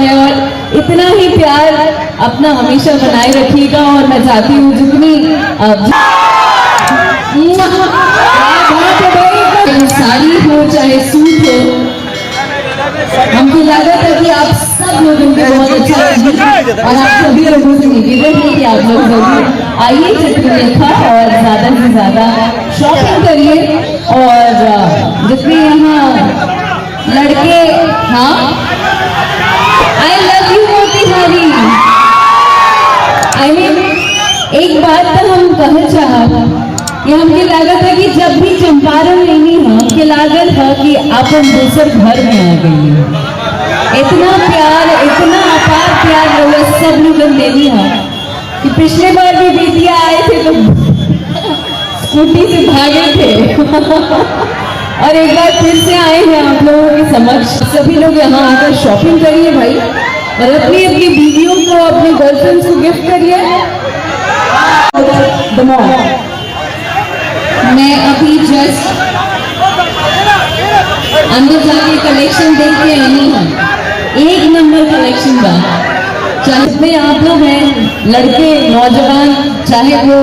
है और इतना ही प्यार अपना हमेशा बनाए रखिएगा। और मैं चाहती हूँ जितनी साड़ी हो चाहे सूट हो, हमको लगा था कि आप सब लोगों को बहुत अच्छा लगे और आप सभी लोगों से निवेदन है कि आप लोग जरूर आइए चित्रलेखा और ज्यादा से ज्यादा शॉपिंग करिए। और जितने यहाँ लड़के, हाँ I love you Motihari. I mean एक बात तो हम कह चाह कि हमके लागत है कि जब भी चंपारण लेनी है हमके लागत है कि अपन दूसर घर में आ गई है। इतना प्यार, इतना अपार प्यार लोग सब लोग लेनी है कि पिछले बार भी दीदिया आए थे तो स्कूटी से भागे थे और एक बार फिर से आए हैं आप लोगों के समक्ष। सभी लोग यहाँ आकर शॉपिंग करिए भाई और अपनी अपनी बीवियों को, अपने गर्लफ्रेंड्स को गिफ्ट करिए। मैं अभी जस्ट अंदर जाके कलेक्शन देख के आई हूँ। एक नंबर कलेक्शन का, चाहे आप लोग हैं लड़के नौजवान, चाहे वो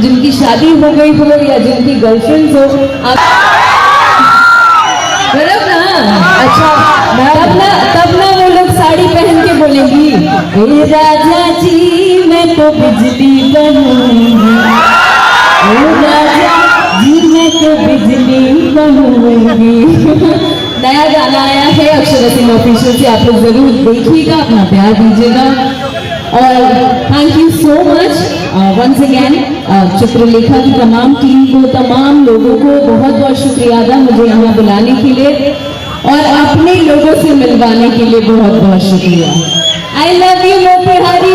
जिनकी शादी हो गई हो या जिनकी गर्लफ्रेंड्स हो, आप बराबर ना। अच्छा तब ना वो लोग साड़ी पहन के बोलेंगी, हे राजा जी मैं तो बिजली बनूंगी, जी मैं तो बिजली बनूंगी। नया गाना आया है अक्षरा सिंह ऑफिशियल से, आप लोग जरूर देखिएगा, अपना प्यार दीजिएगा। और thank you so much once again Chitralekha की तमाम टीम को, तमाम लोगों को बहुत बहुत शुक्रिया अदा मुझे यहाँ बुलाने के लिए और अपने लोगों से मिलवाने के लिए बहुत बहुत शुक्रिया। I love you Motihari.